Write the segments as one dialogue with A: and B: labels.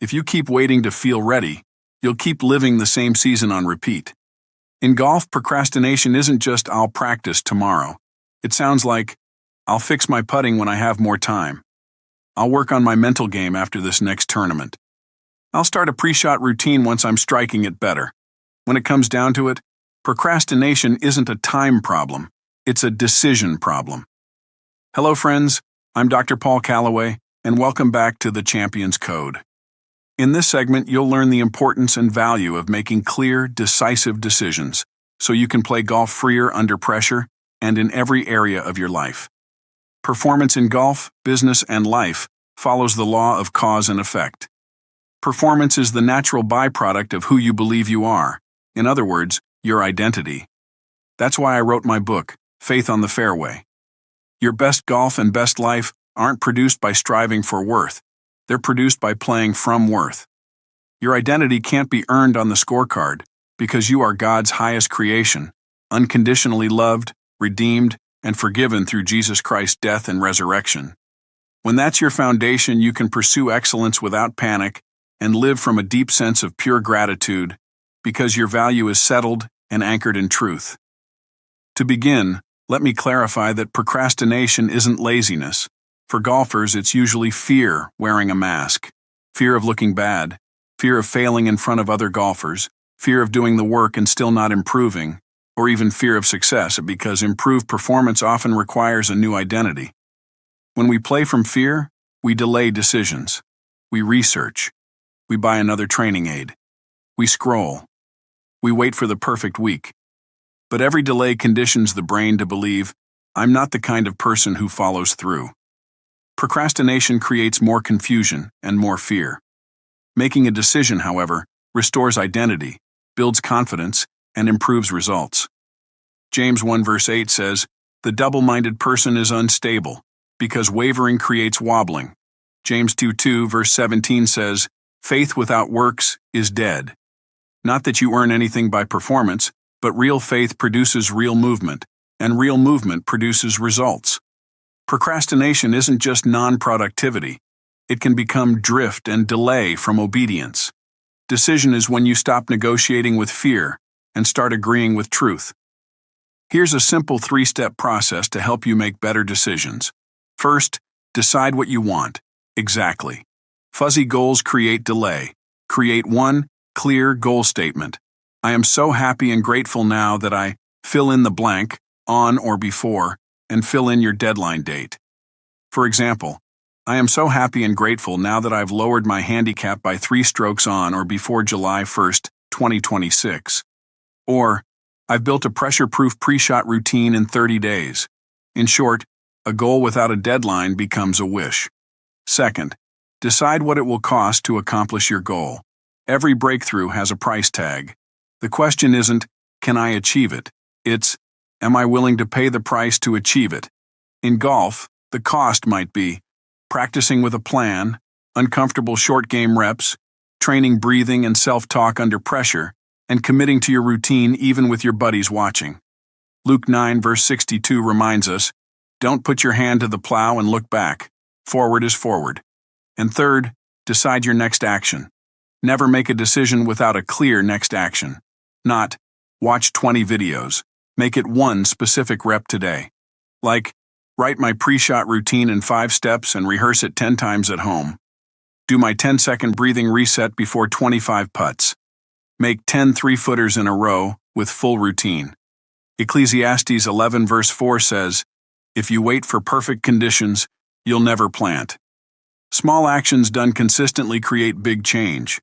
A: If you keep waiting to feel ready, you'll keep living the same season on repeat. In golf, procrastination isn't just "I'll practice tomorrow." It sounds like, "I'll fix my putting when I have more time. I'll work on my mental game after this next tournament. I'll start a pre-shot routine once I'm striking it better." When it comes down to it, procrastination isn't a time problem, it's a decision problem. Hello friends, I'm Dr. Paul Callaway, and welcome back to the Champion's Code. In this segment, you'll learn the importance and value of making clear, decisive decisions so you can play golf freer under pressure and in every area of your life. Performance in golf, business, and life follows the law of cause and effect. Performance is the natural byproduct of who you believe you are. In other words, your identity. That's why I wrote my book, Faith on the Fairway. Your best golf and best life aren't produced by striving for worth. They're produced by playing from worth. Your identity can't be earned on the scorecard because you are God's highest creation, unconditionally loved, redeemed, and forgiven through Jesus Christ's death and resurrection. When that's your foundation, you can pursue excellence without panic and live from a deep sense of pure gratitude because your value is settled and anchored in truth. To begin, let me clarify that procrastination isn't laziness. For golfers, it's usually fear wearing a mask, fear of looking bad, fear of failing in front of other golfers, fear of doing the work and still not improving, or even fear of success because improved performance often requires a new identity. When we play from fear, we delay decisions. We research. We buy another training aid. We scroll. We wait for the perfect week. But every delay conditions the brain to believe, "I'm not the kind of person who follows through." Procrastination creates more confusion and more fear. Making a decision, however, restores identity, builds confidence, and improves results. James 1 verse 8 says, "The double-minded person is unstable, because wavering creates wobbling." James 2 verse 17 says, "Faith without works is dead." Not that you earn anything by performance, but real faith produces real movement, and real movement produces results. Procrastination isn't just non-productivity. It can become drift and delay from obedience. Decision is when you stop negotiating with fear and start agreeing with truth. Here's a simple 3-step process to help you make better decisions. First, decide what you want. Exactly. Fuzzy goals create delay. Create one clear goal statement. "I am so happy and grateful now that I fill in the blank, on or before, and fill in your deadline date." For example, "I am so happy and grateful now that I've lowered my handicap by 3 strokes on or before July 1st, 2026. Or, "I've built a pressure-proof pre-shot routine in 30 days. In short, a goal without a deadline becomes a wish. Second, decide what it will cost to accomplish your goal. Every breakthrough has a price tag. The question isn't, "Can I achieve it?" It's, "Am I willing to pay the price to achieve it?" In golf, the cost might be practicing with a plan, uncomfortable short game reps, training breathing and self-talk under pressure, and committing to your routine even with your buddies watching. Luke 9 verse 62 reminds us, "Don't put your hand to the plow and look back. Forward is forward." And third, decide your next action. Never make a decision without a clear next action. Not, "Watch 20 videos. Make it one specific rep today." Like, write my pre-shot routine in 5 steps and rehearse it 10 times at home. Do my 10-second breathing reset before 25 putts. Make 10 3-footers in a row with full routine. Ecclesiastes 11 verse 4 says, "If you wait for perfect conditions, you'll never plant." Small actions done consistently create big change.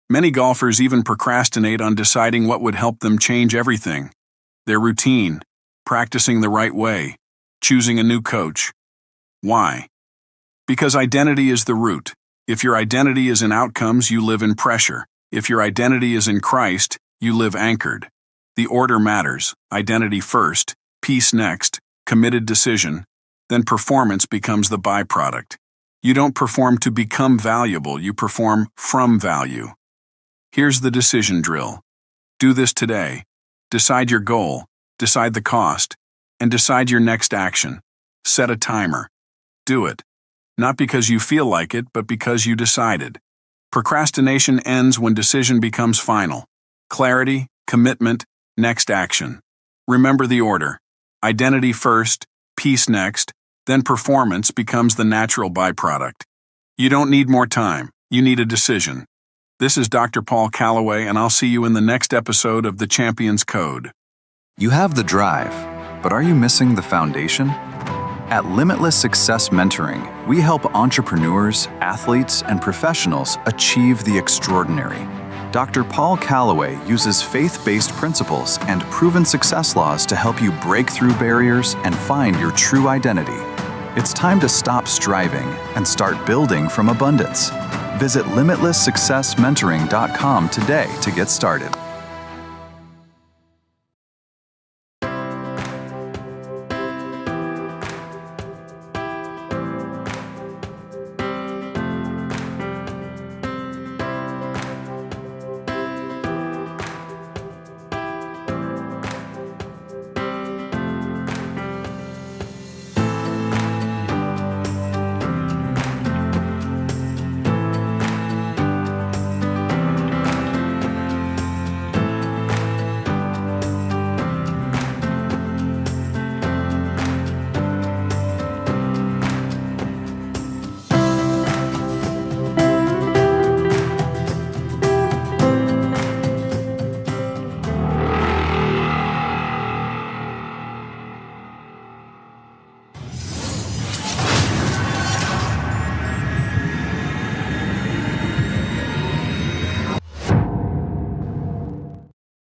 A: Many golfers even procrastinate on deciding what would help them change everything. Their routine, practicing the right way, choosing a new coach. Why? Because identity is the root. If your identity is in outcomes, you live in pressure. If your identity is in Christ, you live anchored. The order matters. Identity first, peace next, committed decision, then performance becomes the byproduct. You don't perform to become valuable, you perform from value. Here's the decision drill. Do this today. Decide your goal, decide the cost, and decide your next action. Set a timer. Do it. Not because you feel like it, but because you decided. Procrastination ends when decision becomes final. Clarity, commitment, next action. Remember the order. Identity first, peace next, then performance becomes the natural byproduct. You don't need more time, you need a decision. This is Dr. Paul Callaway, and I'll see you in the next episode of The Champion's Code.
B: You have the drive, but are you missing the foundation? At Limitless Success Mentoring, we help entrepreneurs, athletes, and professionals achieve the extraordinary. Dr. Paul Callaway uses faith-based principles and proven success laws to help you break through barriers and find your true identity. It's time to stop striving and start building from abundance. Visit limitlesssuccessmentoring.com today to get started.